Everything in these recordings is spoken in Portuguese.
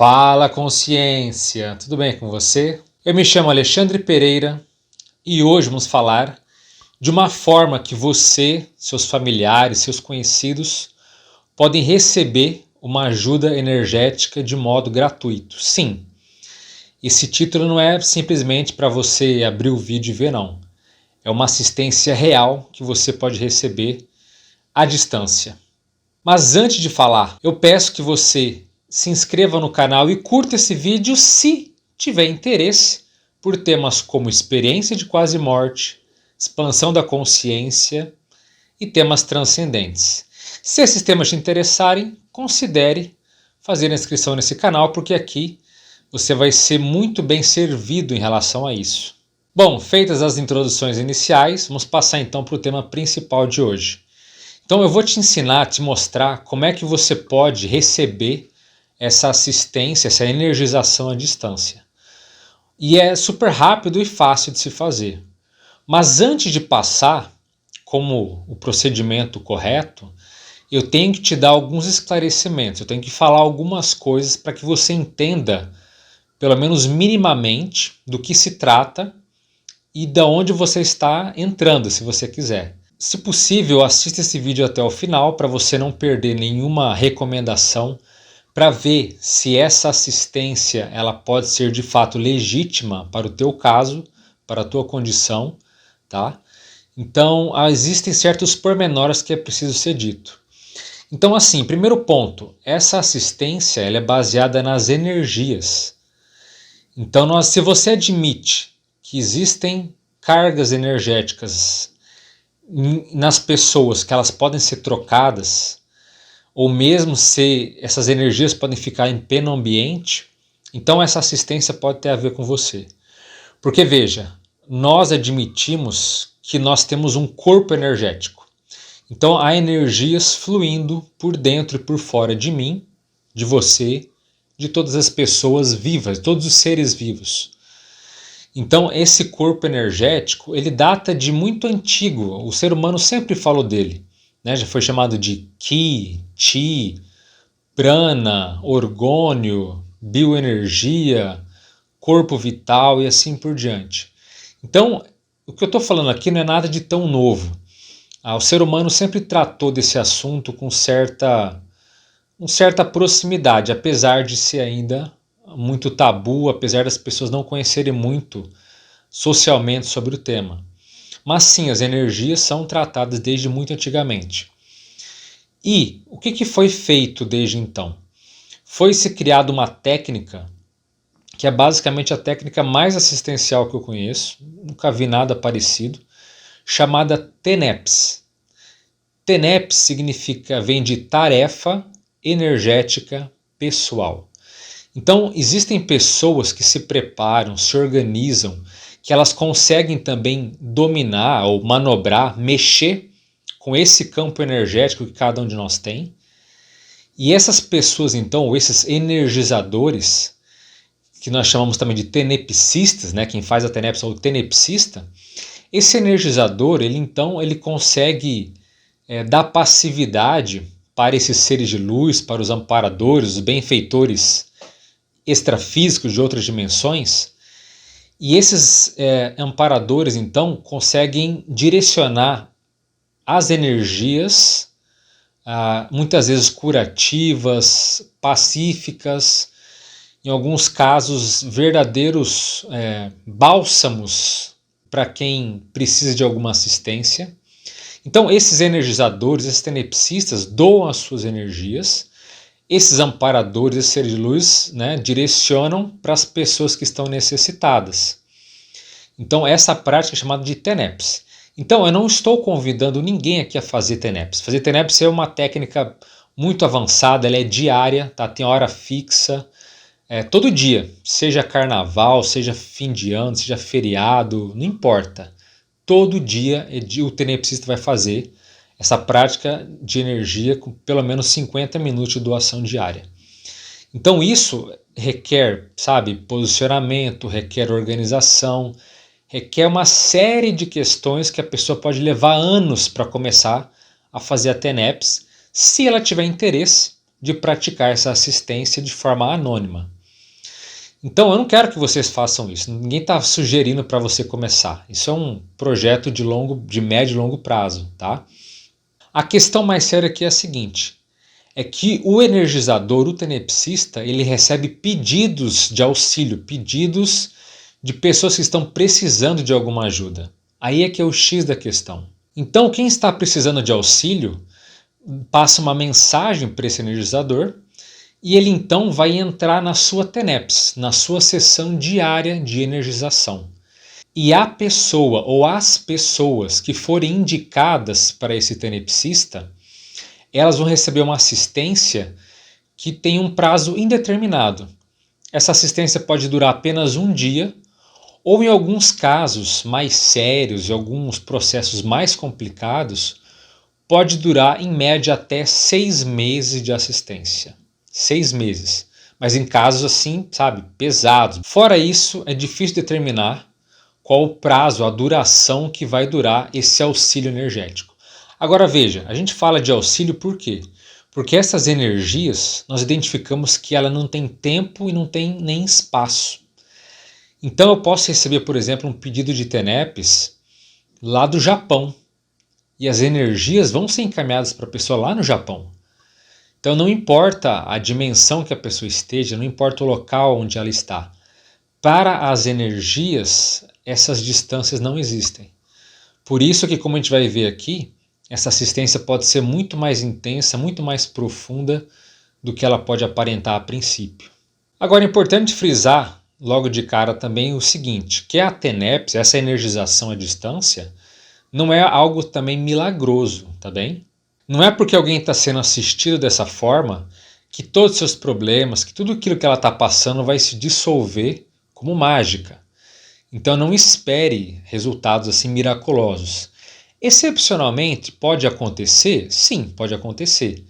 Fala, consciência! Tudo bem com você? Eu me chamo Alexandre Pereira e hoje vamos falar de uma forma que você, seus familiares, seus conhecidos podem receber uma ajuda energética de modo gratuito. Sim, esse título não é simplesmente para você abrir o vídeo e ver, não. É uma assistência real que você pode receber à distância. Mas antes de falar, eu peço que você se inscreva no canal e curta esse vídeo se tiver interesse por temas como experiência de quase morte, expansão da consciência e temas transcendentes. Se esses temas te interessarem, considere fazer a inscrição nesse canal, porque aqui você vai ser muito bem servido em relação a isso. Bom, feitas as introduções iniciais, vamos passar então para o tema principal de hoje. Então eu vou te ensinar, te mostrar como é que você pode receber essa assistência, essa energização à distância. E é super rápido e fácil de se fazer. Mas antes de passar como o procedimento correto, eu tenho que te dar alguns esclarecimentos, eu tenho que falar algumas coisas para que você entenda, pelo menos minimamente, do que se trata e de onde você está entrando, se você quiser. Se possível, assista esse vídeo até o final para você não perder nenhuma recomendação, para ver se essa assistência ela pode ser de fato legítima para o teu caso, para a tua condição, tá? Então, existem certos pormenores que é preciso ser dito. Então, assim, primeiro ponto, essa assistência ela é baseada nas energias. Então, se você admite que existem cargas energéticas nas pessoas, que elas podem ser trocadas, ou mesmo se essas energias podem ficar em pleno ambiente, então essa assistência pode ter a ver com você. Porque veja, nós admitimos que nós temos um corpo energético. Então há energias fluindo por dentro e por fora de mim, de você, de todas as pessoas vivas, todos os seres vivos. Então esse corpo energético, ele data de muito antigo, o ser humano sempre falou dele. Já foi chamado de Ki, Chi, Prana, orgônio, bioenergia, corpo vital e assim por diante. Então, o que eu estou falando aqui não é nada de tão novo. O ser humano sempre tratou desse assunto com certa proximidade, apesar de ser ainda muito tabu, apesar das pessoas não conhecerem muito socialmente sobre o tema. Mas sim, as energias são tratadas desde muito antigamente. E o que foi feito desde então? Foi-se criada uma técnica, que é basicamente a técnica mais assistencial que eu conheço, nunca vi nada parecido, chamada TENEPS. TENEPS vem de tarefa energética pessoal. Então, existem pessoas que se preparam, se organizam, que elas conseguem também dominar ou manobrar, mexer com esse campo energético que cada um de nós tem. E essas pessoas, então, ou esses energizadores, que nós chamamos também de tenepsistas, quem faz a tenepsia é o tenepsista, esse energizador, ele consegue dar passividade para esses seres de luz, para os amparadores, os benfeitores extrafísicos de outras dimensões. E esses amparadores, então, conseguem direcionar as energias, muitas vezes curativas, pacíficas, em alguns casos verdadeiros bálsamos para quem precisa de alguma assistência. Então, esses energizadores, esses tenepsistas doam as suas energias. Esses amparadores, esses seres de luz, direcionam para as pessoas que estão necessitadas. Então essa prática é chamada de TENEPS. Então eu não estou convidando ninguém aqui a fazer TENEPS. Fazer TENEPS é uma técnica muito avançada, ela é diária, tem hora fixa, todo dia, seja carnaval, seja fim de ano, seja feriado, não importa. Todo dia o tenepsista vai fazer essa prática de energia com pelo menos 50 minutos de doação diária. Então isso requer, posicionamento, requer organização, requer uma série de questões que a pessoa pode levar anos para começar a fazer a TENEPS, se ela tiver interesse de praticar essa assistência de forma anônima. Então eu não quero que vocês façam isso, ninguém está sugerindo para você começar. Isso é um projeto de médio e longo prazo, tá? A questão mais séria aqui é a seguinte, é que o energizador, o tenepsista, ele recebe pedidos de auxílio, pedidos de pessoas que estão precisando de alguma ajuda. Aí é que é o X da questão. Então quem está precisando de auxílio passa uma mensagem para esse energizador e ele então vai entrar na sua TENEPS, na sua sessão diária de energização. E a pessoa ou as pessoas que forem indicadas para esse tenepsista, elas vão receber uma assistência que tem um prazo indeterminado. Essa assistência pode durar apenas um dia, ou em alguns casos mais sérios e alguns processos mais complicados, pode durar em média até 6 meses de assistência. 6 meses. Mas em casos assim, sabe, pesados. Fora isso, é difícil determinar qual o prazo, a duração que vai durar esse auxílio energético. Agora veja, a gente fala de auxílio por quê? Porque essas energias, nós identificamos que ela não tem tempo e não tem nem espaço. Então eu posso receber, por exemplo, um pedido de TENEPS lá do Japão. E as energias vão ser encaminhadas para a pessoa lá no Japão. Então não importa a dimensão que a pessoa esteja, não importa o local onde ela está. Para as energias, essas distâncias não existem. Por isso que, como a gente vai ver aqui, essa assistência pode ser muito mais intensa, muito mais profunda do que ela pode aparentar a princípio. Agora é importante frisar logo de cara também o seguinte, que a TENEPS, essa energização à distância, não é algo também milagroso, tá bem? Não é porque alguém está sendo assistido dessa forma que todos os seus problemas, que tudo aquilo que ela está passando vai se dissolver como mágica. Então não espere resultados assim miraculosos. Excepcionalmente pode acontecer? Sim, pode acontecer.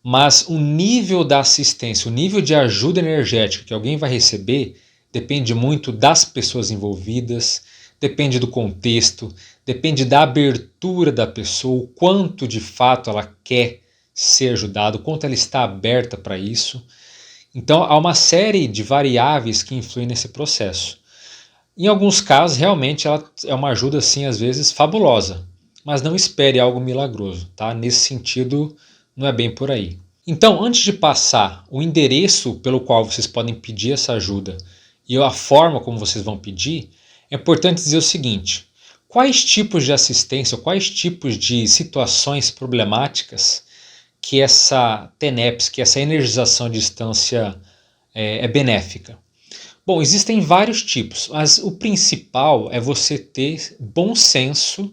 Mas o nível da assistência, o nível de ajuda energética que alguém vai receber depende muito das pessoas envolvidas, depende do contexto, depende da abertura da pessoa, o quanto de fato ela quer ser ajudada, o quanto ela está aberta para isso. Então há uma série de variáveis que influem nesse processo. Em alguns casos, realmente, ela é uma ajuda, assim, às vezes, fabulosa. Mas não espere algo milagroso, tá? Nesse sentido, não é bem por aí. Então, antes de passar o endereço pelo qual vocês podem pedir essa ajuda e a forma como vocês vão pedir, é importante dizer o seguinte, quais tipos de assistência, quais tipos de situações problemáticas que essa TENEPS, que essa energização à distância é benéfica? Bom, existem vários tipos, mas o principal é você ter bom senso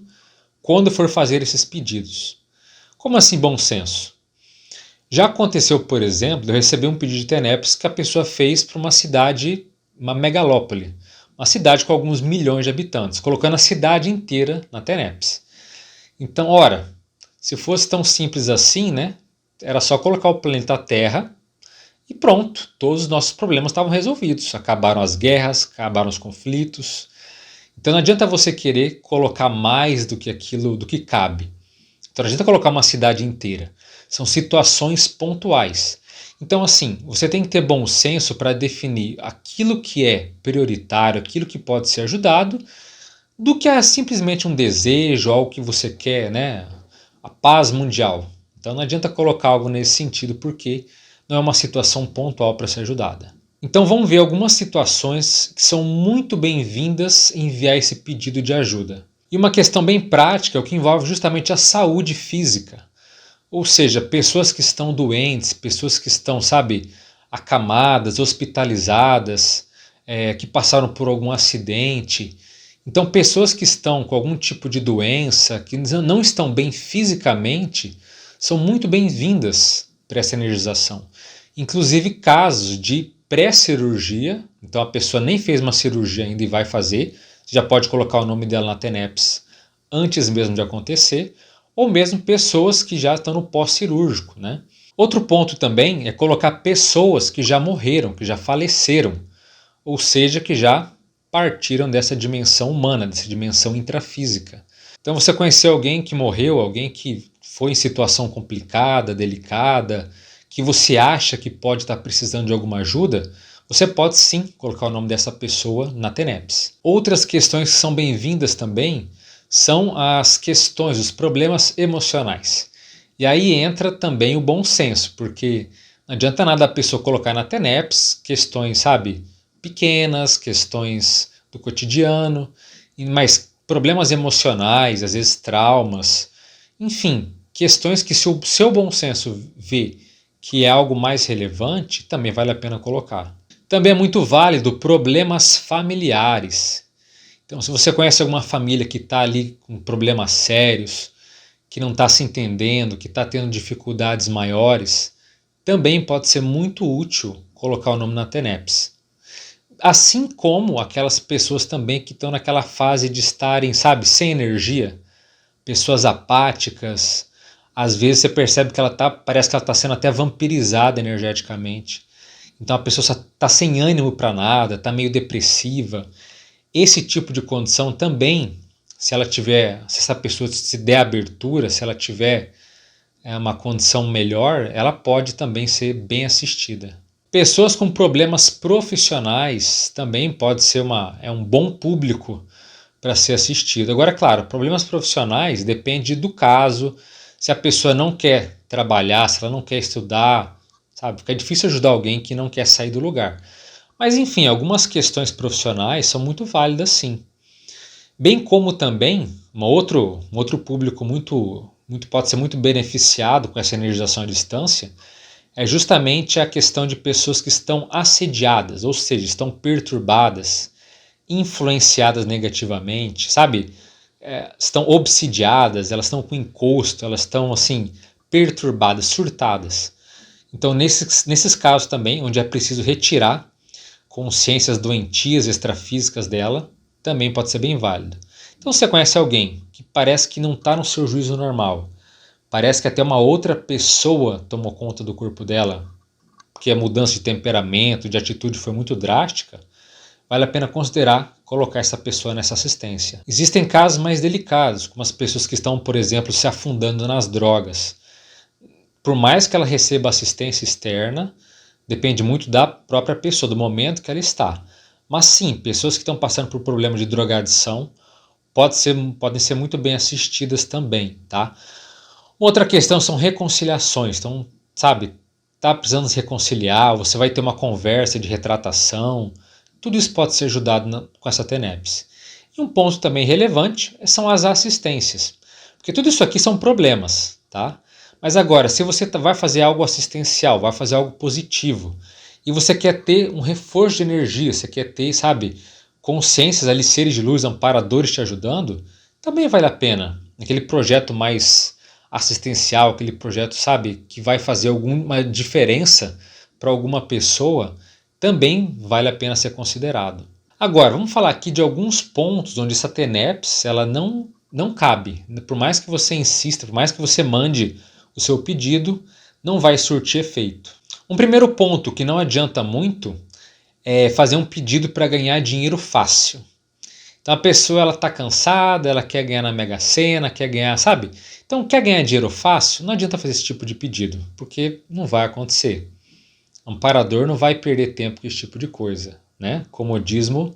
quando for fazer esses pedidos. Como assim bom senso? Já aconteceu, por exemplo, de eu receber um pedido de TENEPS que a pessoa fez para uma cidade, uma megalópole, uma cidade com alguns milhões de habitantes, colocando a cidade inteira na TENEPS. Então, ora, se fosse tão simples assim, né, era só colocar o planeta Terra e pronto, todos os nossos problemas estavam resolvidos. Acabaram as guerras, acabaram os conflitos. Então não adianta você querer colocar mais do que aquilo, do que cabe. Então não adianta colocar uma cidade inteira. São situações pontuais. Então assim, você tem que ter bom senso para definir aquilo que é prioritário, aquilo que pode ser ajudado, do que é simplesmente um desejo, algo que você quer, né? A paz mundial. Então não adianta colocar algo nesse sentido, porque não é uma situação pontual para ser ajudada. Então vamos ver algumas situações que são muito bem-vindas em enviar esse pedido de ajuda. E uma questão bem prática é o que envolve justamente a saúde física. Ou seja, pessoas que estão doentes, pessoas que estão, sabe, acamadas, hospitalizadas, que passaram por algum acidente. Então pessoas que estão com algum tipo de doença, que não estão bem fisicamente, são muito bem-vindas para essa energização. Inclusive casos de pré-cirurgia, então a pessoa nem fez uma cirurgia ainda e vai fazer, você já pode colocar o nome dela na TENEPS antes mesmo de acontecer, ou mesmo pessoas que já estão no pós-cirúrgico, né? Outro ponto também é colocar pessoas que já morreram, que já faleceram, ou seja, que já partiram dessa dimensão humana, dessa dimensão intrafísica. Então você conheceu alguém que morreu, alguém que foi em situação complicada, delicada, que você acha que pode estar precisando de alguma ajuda, você pode sim colocar o nome dessa pessoa na TENEPS. Outras questões que são bem-vindas também são as questões, os problemas emocionais. E aí entra também o bom senso, porque não adianta nada a pessoa colocar na TENEPS questões, sabe, pequenas, questões do cotidiano, mas problemas emocionais, às vezes traumas, enfim, questões que se o seu bom senso vê que é algo mais relevante, também vale a pena colocar. Também é muito válido problemas familiares. Então, se você conhece alguma família que está ali com problemas sérios, que não está se entendendo, que está tendo dificuldades maiores, também pode ser muito útil colocar o nome na TENEPS. Assim como aquelas pessoas também que estão naquela fase de estarem, sabe, sem energia, pessoas apáticas. Às vezes você percebe que parece que ela está sendo até vampirizada energeticamente. Então a pessoa está sem ânimo para nada, está meio depressiva. Esse tipo de condição também, se essa pessoa se der abertura, se ela tiver uma condição melhor, ela pode também ser bem assistida. Pessoas com problemas profissionais também pode ser um bom público para ser assistido. Agora, claro, problemas profissionais depende do caso, se a pessoa não quer trabalhar, se ela não quer estudar, sabe? Fica difícil ajudar alguém que não quer sair do lugar. Mas enfim, algumas questões profissionais são muito válidas sim. Bem como também um outro público muito pode ser muito beneficiado com essa energização à distância, é justamente a questão de pessoas que estão assediadas, ou seja, estão perturbadas, influenciadas negativamente, sabe? Estão obsidiadas, elas estão com encosto, elas estão assim perturbadas, surtadas. Então nesses casos também, onde é preciso retirar consciências doentias, extrafísicas dela, também pode ser bem válido. Então você conhece alguém que parece que não está no seu juízo normal, parece que até uma outra pessoa tomou conta do corpo dela, porque a mudança de temperamento, de atitude foi muito drástica, vale a pena considerar colocar essa pessoa nessa assistência. Existem casos mais delicados, como as pessoas que estão, por exemplo, se afundando nas drogas. Por mais que ela receba assistência externa, depende muito da própria pessoa, do momento que ela está. Mas sim, pessoas que estão passando por problemas de drogadição podem ser muito bem assistidas também, tá? Outra questão são reconciliações. Então, sabe, tá precisando se reconciliar, você vai ter uma conversa de retratação, tudo isso pode ser ajudado com essa TENEPS. E um ponto também relevante são as assistências, porque tudo isso aqui são problemas, tá? Mas agora, se você vai fazer algo assistencial, vai fazer algo positivo, e você quer ter um reforço de energia, você quer ter, sabe, consciências ali, seres de luz, amparadores te ajudando, também vale a pena. Aquele projeto mais assistencial, aquele projeto, sabe, que vai fazer alguma diferença para alguma pessoa, também vale a pena ser considerado. Agora, vamos falar aqui de alguns pontos onde essa TENEPS ela não cabe. Por mais que você insista, por mais que você mande o seu pedido, não vai surtir efeito. Um primeiro ponto que não adianta muito é fazer um pedido para ganhar dinheiro fácil. Então a pessoa ela está cansada, ela quer ganhar na Mega Sena, quer ganhar, sabe? Então quer ganhar dinheiro fácil, não adianta fazer esse tipo de pedido, porque não vai acontecer. O amparador não vai perder tempo com esse tipo de coisa, né? Comodismo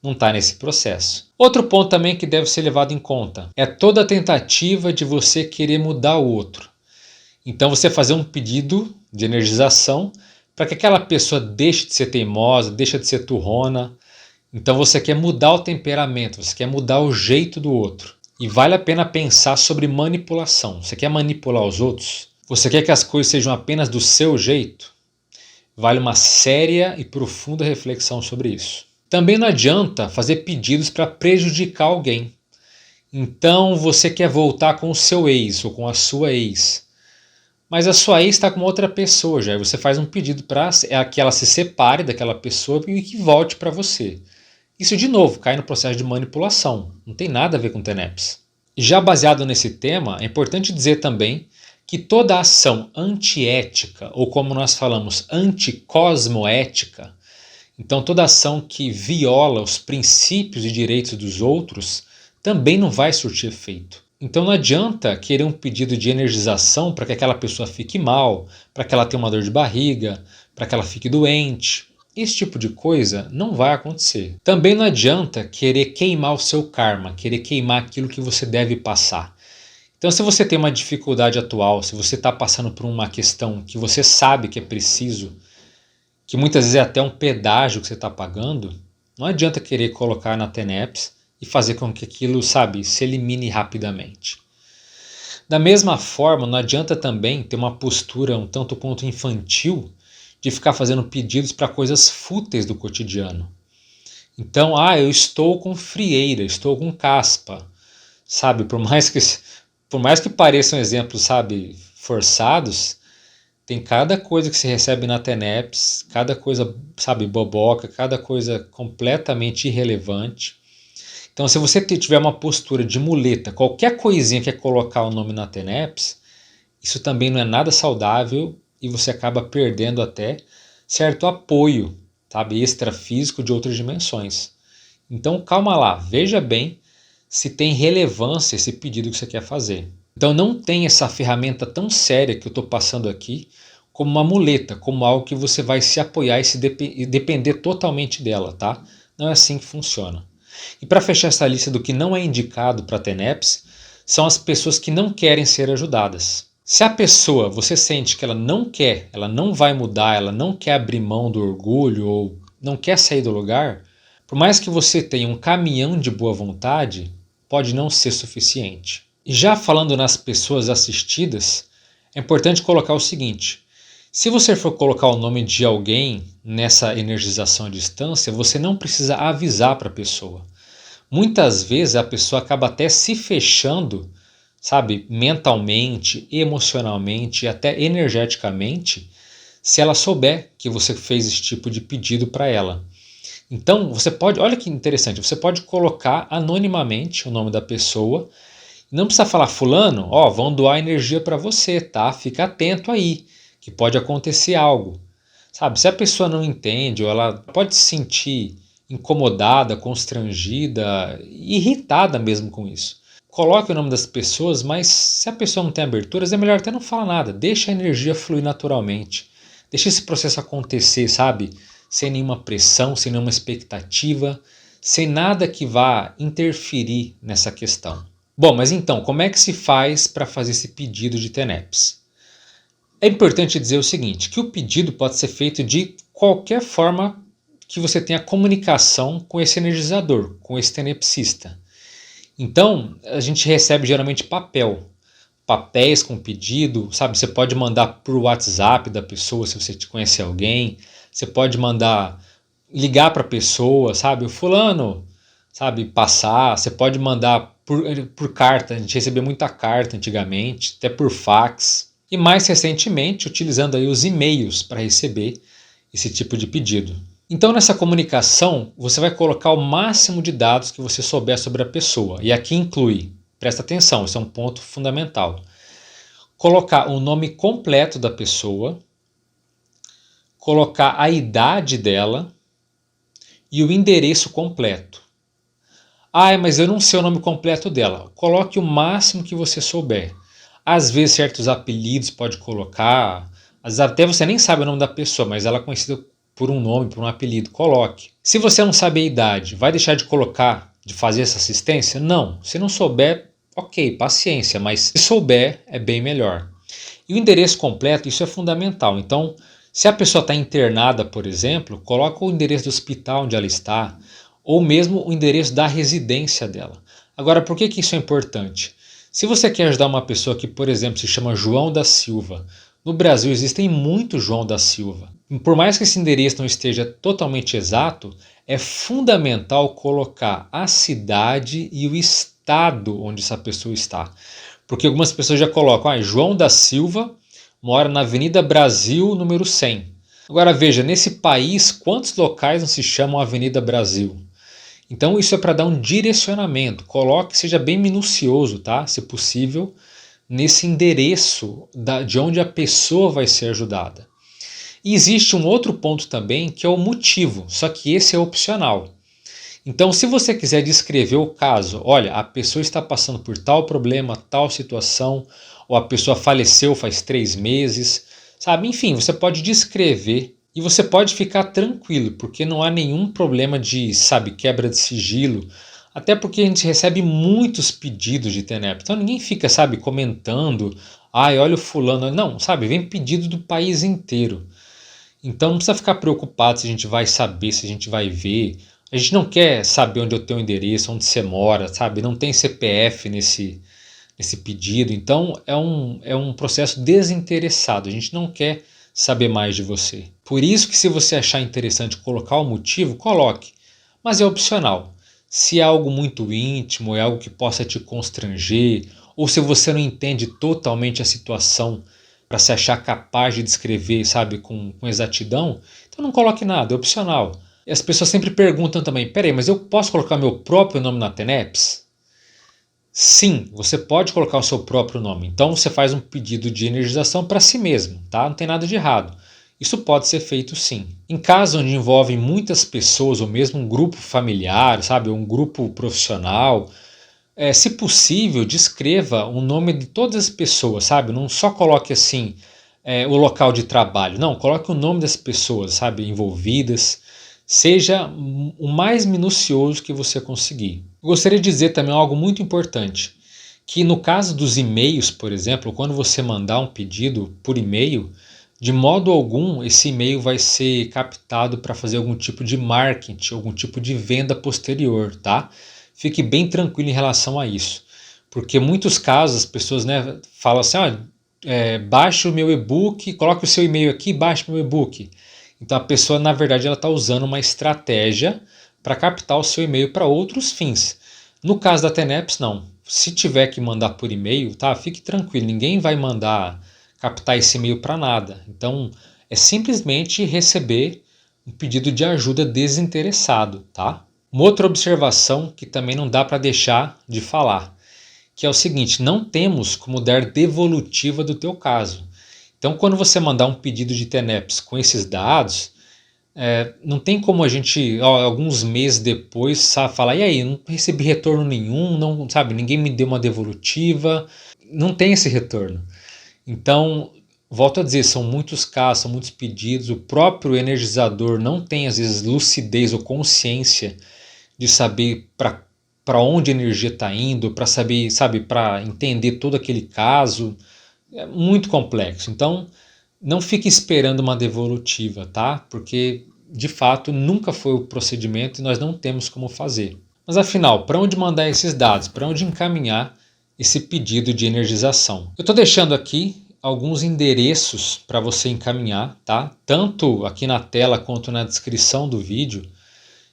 não está nesse processo. Outro ponto também que deve ser levado em conta é toda a tentativa de você querer mudar o outro. Então você fazer um pedido de energização para que aquela pessoa deixe de ser teimosa, deixe de ser turrona. Então você quer mudar o temperamento, você quer mudar o jeito do outro. E vale a pena pensar sobre manipulação. Você quer manipular os outros? Você quer que as coisas sejam apenas do seu jeito? Vale uma séria e profunda reflexão sobre isso. Também não adianta fazer pedidos para prejudicar alguém. Então você quer voltar com o seu ex ou com a sua ex. Mas a sua ex está com outra pessoa já. E você faz um pedido para que ela se separe daquela pessoa e que volte para você. Isso, de novo, cai no processo de manipulação. Não tem nada a ver com TENEPS. E já baseado nesse tema, é importante dizer também que toda ação antiética, ou como nós falamos, anticosmoética, então toda ação que viola os princípios e direitos dos outros, também não vai surtir efeito. Então não adianta querer um pedido de energização para que aquela pessoa fique mal, para que ela tenha uma dor de barriga, para que ela fique doente. Esse tipo de coisa não vai acontecer. Também não adianta querer queimar o seu karma, querer queimar aquilo que você deve passar. Então, se você tem uma dificuldade atual, se você está passando por uma questão que você sabe que é preciso, que muitas vezes é até um pedágio que você está pagando, não adianta querer colocar na TENEPS e fazer com que aquilo, sabe, se elimine rapidamente. Da mesma forma, não adianta também ter uma postura um tanto quanto infantil de ficar fazendo pedidos para coisas fúteis do cotidiano. Então, eu estou com frieira, estou com caspa, sabe, por mais que pareçam exemplos, sabe, forçados, tem cada coisa que se recebe na TENEPS, cada coisa, sabe, boboca, cada coisa completamente irrelevante. Então, se você tiver uma postura de muleta, qualquer coisinha que é colocar o nome na TENEPS, isso também não é nada saudável e você acaba perdendo até certo apoio, sabe, extrafísico de outras dimensões. Então, calma lá, veja bem se tem relevância esse pedido que você quer fazer. Então não tem essa ferramenta tão séria que eu estou passando aqui como uma muleta, como algo que você vai se apoiar e depender totalmente dela, tá? Não é assim que funciona. E para fechar essa lista do que não é indicado para TENEPS, são as pessoas que não querem ser ajudadas. Se a pessoa, você sente que ela não quer, ela não vai mudar, ela não quer abrir mão do orgulho ou não quer sair do lugar, por mais que você tenha um caminhão de boa vontade, pode não ser suficiente. E já falando nas pessoas assistidas, é importante colocar o seguinte: se você for colocar o nome de alguém nessa energização à distância, você não precisa avisar para a pessoa. Muitas vezes a pessoa acaba até se fechando, sabe, mentalmente, emocionalmente e até energeticamente, se ela souber que você fez esse tipo de pedido para ela. Então, você pode, olha que interessante, você pode colocar anonimamente o nome da pessoa, não precisa falar fulano, vão doar energia para você, tá? Fica atento aí, que pode acontecer algo. Sabe, se a pessoa não entende ou ela pode se sentir incomodada, constrangida, irritada mesmo com isso. Coloque o nome das pessoas, mas se a pessoa não tem aberturas, é melhor até não falar nada, deixa a energia fluir naturalmente. Deixa esse processo acontecer, sabe? Sem nenhuma pressão, sem nenhuma expectativa, sem nada que vá interferir nessa questão. Bom, mas então, como é que se faz para fazer esse pedido de TENEPS? É importante dizer o seguinte, que o pedido pode ser feito de qualquer forma que você tenha comunicação com esse energizador, com esse tenepsista. Então, a gente recebe geralmente papéis com pedido, sabe? Você pode mandar por WhatsApp da pessoa, se você te conhece alguém. Você pode mandar, ligar para a pessoa, sabe? O fulano, sabe? Passar. Você pode mandar por carta. A gente recebia muita carta antigamente, até por fax. E mais recentemente, utilizando aí os e-mails para receber esse tipo de pedido. Então, nessa comunicação, você vai colocar o máximo de dados que você souber sobre a pessoa. E aqui inclui, presta atenção, isso é um ponto fundamental. Colocar o nome completo da pessoa, colocar a idade dela e o endereço completo. Mas eu não sei o nome completo dela. Coloque o máximo que você souber. Às vezes certos apelidos pode colocar, às vezes até você nem sabe o nome da pessoa, mas ela é conhecida por um nome, por um apelido, coloque. Se você não sabe a idade, vai deixar de colocar, de fazer essa assistência? Não. Se não souber, ok, paciência, mas se souber, é bem melhor. E o endereço completo, isso é fundamental. Então, se a pessoa está internada, por exemplo, coloca o endereço do hospital onde ela está, ou mesmo o endereço da residência dela. Agora, por que isso é importante? Se você quer ajudar uma pessoa que, por exemplo, se chama João da Silva, no Brasil existem muitos João da Silva. Por mais que esse endereço não esteja totalmente exato, é fundamental colocar a cidade e o estado onde essa pessoa está. Porque algumas pessoas já colocam, João da Silva mora na Avenida Brasil, número 100. Agora veja, nesse país, quantos locais não se chamam Avenida Brasil? Então isso é para dar um direcionamento. Coloque, seja bem minucioso, tá? Se possível, nesse endereço de onde a pessoa vai ser ajudada. E existe um outro ponto também, que é o motivo, só que esse é opcional. Então, se você quiser descrever o caso, olha, a pessoa está passando por tal problema, tal situação, ou a pessoa faleceu faz 3 meses, sabe? Enfim, você pode descrever e você pode ficar tranquilo, porque não há nenhum problema de, sabe, quebra de sigilo, até porque a gente recebe muitos pedidos de TENEP, então ninguém fica, sabe, comentando, ai, olha o fulano, não, sabe, vem pedido do país inteiro. Então não precisa ficar preocupado se a gente vai saber, se a gente vai ver. A gente não quer saber onde eu tenho o endereço, onde você mora, sabe? Não tem CPF nesse pedido. Então é um processo desinteressado. A gente não quer saber mais de você. Por isso que se você achar interessante colocar o motivo, coloque. Mas é opcional. Se é algo muito íntimo, é algo que possa te constranger, ou se você não entende totalmente a situação para se achar capaz de descrever, sabe, com exatidão, então não coloque nada, é opcional. E as pessoas sempre perguntam também, peraí, mas eu posso colocar meu próprio nome na TENEPS? Sim, você pode colocar o seu próprio nome. Então você faz um pedido de energização para si mesmo, tá? Não tem nada de errado. Isso pode ser feito sim. Em casos onde envolvem muitas pessoas, ou mesmo um grupo familiar, sabe, um grupo profissional, se possível, descreva o nome de todas as pessoas, sabe? Não só coloque assim o local de trabalho, não, coloque o nome das pessoas, sabe, envolvidas. Seja o mais minucioso que você conseguir. Gostaria de dizer também algo muito importante, que no caso dos e-mails, por exemplo, quando você mandar um pedido por e-mail, de modo algum esse e-mail vai ser captado para fazer algum tipo de marketing, algum tipo de venda posterior, tá? Fique bem tranquilo em relação a isso, porque em muitos casos as pessoas, né, falam assim, baixe o meu e-book, coloque o seu e-mail aqui, baixe o meu e-book. Então a pessoa, na verdade, ela está usando uma estratégia para captar o seu e-mail para outros fins. No caso da TENEPS, não. Se tiver que mandar por e-mail, tá? Fique tranquilo, ninguém vai mandar captar esse e-mail para nada. Então é simplesmente receber um pedido de ajuda desinteressado, tá? Uma outra observação que também não dá para deixar de falar, que é o seguinte, não temos como dar devolutiva do teu caso. Então, quando você mandar um pedido de TENEPS com esses dados, não tem como a gente, alguns meses depois, sabe, falar, e aí, não recebi retorno nenhum, não, sabe, ninguém me deu uma devolutiva, não tem esse retorno. Então, volto a dizer, são muitos casos, são muitos pedidos, o próprio energizador não tem, às vezes, lucidez ou consciência de saber para onde a energia está indo, para saber, sabe, para entender todo aquele caso. É muito complexo. Então, não fique esperando uma devolutiva, tá? Porque, de fato, nunca foi o procedimento e nós não temos como fazer. Mas, afinal, para onde mandar esses dados? Para onde encaminhar esse pedido de energização? Eu estou deixando aqui alguns endereços para você encaminhar, tá? Tanto aqui na tela quanto na descrição do vídeo.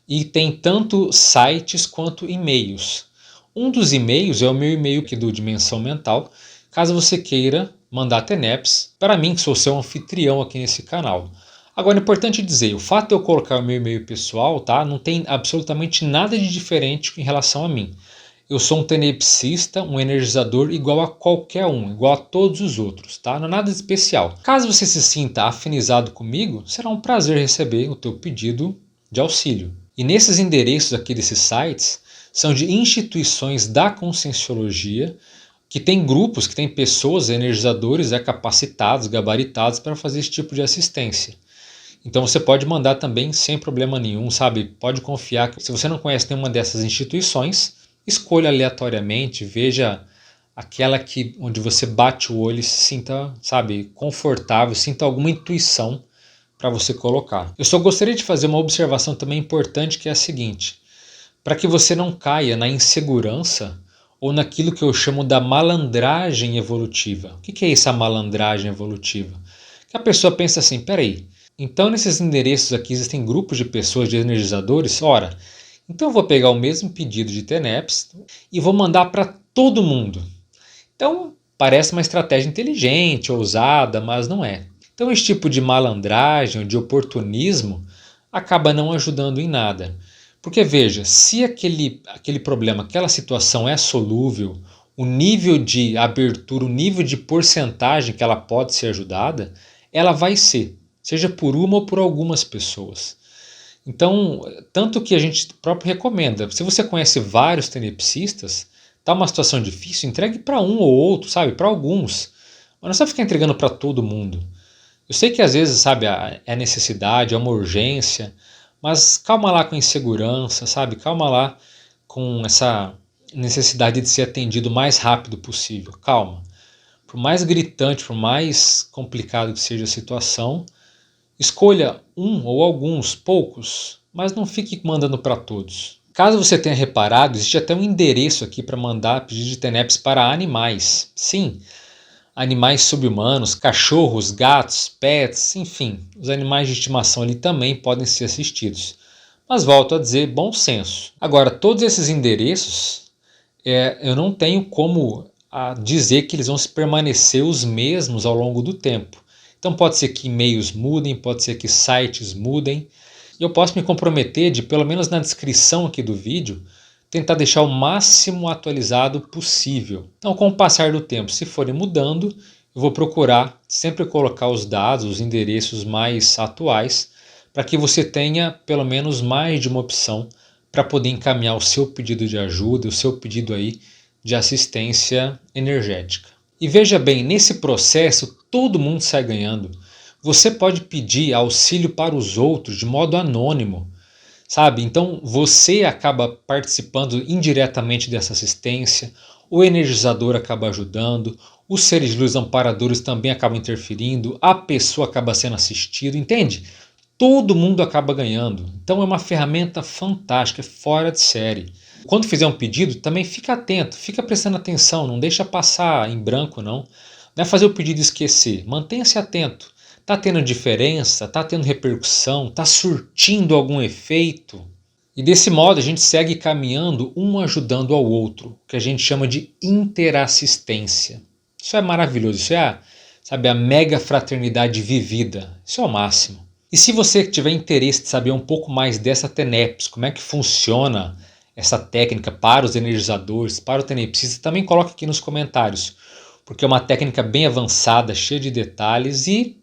E tem tanto sites quanto e-mails. Um dos e-mails é o meu e-mail aqui do Dimensão Mental, caso você queira mandar TENEPS para mim, que sou seu anfitrião aqui nesse canal. Agora é importante dizer, o fato de eu colocar o meu e-mail pessoal, tá, não tem absolutamente nada de diferente em relação a mim. Eu sou um tenepsista, um energizador igual a qualquer um, igual a todos os outros, tá? Não é nada especial. Caso você se sinta afinizado comigo, será um prazer receber o teu pedido de auxílio. E nesses endereços aqui desses sites, são de instituições da Conscienciologia, que tem grupos, que tem pessoas, energizadores capacitados, gabaritados para fazer esse tipo de assistência. Então você pode mandar também sem problema nenhum, sabe? Pode confiar que se você não conhece nenhuma dessas instituições, escolha aleatoriamente, veja aquela onde você bate o olho e se sinta, sabe, confortável, sinta alguma intuição para você colocar. Eu só gostaria de fazer uma observação também importante, que é a seguinte, para que você não caia na insegurança ou naquilo que eu chamo da malandragem evolutiva. O que é essa malandragem evolutiva? Que a pessoa pensa assim, peraí, então nesses endereços aqui existem grupos de pessoas, de energizadores? Ora, então eu vou pegar o mesmo pedido de TENEPS e vou mandar para todo mundo. Então parece uma estratégia inteligente, ousada, mas não é. Então esse tipo de malandragem, de oportunismo, acaba não ajudando em nada. Porque veja, se aquele problema, aquela situação é solúvel, o nível de abertura, o nível de porcentagem que ela pode ser ajudada, ela vai ser, seja por uma ou por algumas pessoas. Então, tanto que a gente próprio recomenda, se você conhece vários tenepsistas, tá uma situação difícil, entregue para um ou outro, sabe? Para alguns. Mas não precisa ficar entregando para todo mundo. Eu sei que às vezes, sabe, é necessidade, é uma urgência, mas calma lá com a insegurança, sabe? Calma lá com essa necessidade de ser atendido o mais rápido possível. Calma. Por mais gritante, por mais complicado que seja a situação, escolha um ou alguns, poucos, mas não fique mandando para todos. Caso você tenha reparado, existe até um endereço aqui para mandar pedido de TENEPS para animais. Sim, animais subhumanos, cachorros, gatos, pets, enfim, os animais de estimação ali também podem ser assistidos. Mas volto a dizer, bom senso. Agora, todos esses endereços, eu não tenho como dizer que eles vão se permanecer os mesmos ao longo do tempo. Então pode ser que e-mails mudem, pode ser que sites mudem. E eu posso me comprometer de, pelo menos na descrição aqui do vídeo, tentar deixar o máximo atualizado possível. Então, com o passar do tempo, se forem mudando, eu vou procurar sempre colocar os dados, os endereços mais atuais, para que você tenha pelo menos mais de uma opção para poder encaminhar o seu pedido de ajuda, o seu pedido aí de assistência energética. E veja bem, nesse processo todo mundo sai ganhando. Você pode pedir auxílio para os outros de modo anônimo, sabe? Então você acaba participando indiretamente dessa assistência, o energizador acaba ajudando, os seres de luz amparadores também acabam interferindo, a pessoa acaba sendo assistida, entende? Todo mundo acaba ganhando. Então é uma ferramenta fantástica, é fora de série. Quando fizer um pedido, também fica atento, fica prestando atenção, não deixa passar em branco não. Não é fazer o pedido e esquecer, mantenha-se atento. Está tendo diferença? Está tendo repercussão? Está surtindo algum efeito? E desse modo a gente segue caminhando, um ajudando ao outro, que a gente chama de interassistência. Isso é maravilhoso, isso é sabe, a mega fraternidade vivida, isso é o máximo. E se você tiver interesse de saber um pouco mais dessa TENEPS, como é que funciona essa técnica para os energizadores, para o tenepsista, também coloque aqui nos comentários, porque é uma técnica bem avançada, cheia de detalhes e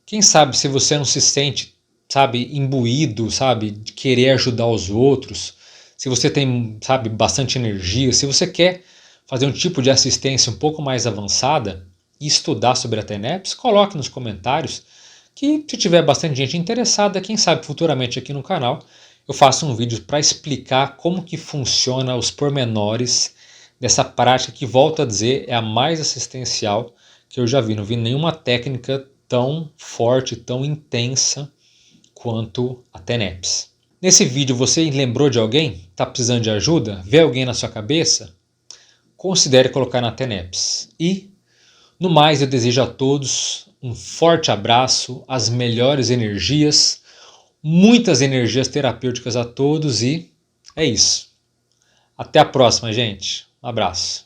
quem sabe se você não se sente, sabe, imbuído, sabe, de querer ajudar os outros, se você tem, sabe, bastante energia, se você quer fazer um tipo de assistência um pouco mais avançada e estudar sobre a TENEPS, coloque nos comentários que se tiver bastante gente interessada, quem sabe futuramente aqui no canal eu faço um vídeo para explicar como que funciona os pormenores dessa prática que, volto a dizer, é a mais assistencial que eu já vi. Não vi nenhuma técnica tão forte, tão intensa quanto a TENEPS. Nesse vídeo você lembrou de alguém? Está precisando de ajuda? Vê alguém na sua cabeça? Considere colocar na TENEPS. E, no mais, eu desejo a todos um forte abraço, as melhores energias, muitas energias terapêuticas a todos e é isso. Até a próxima, gente. Um abraço.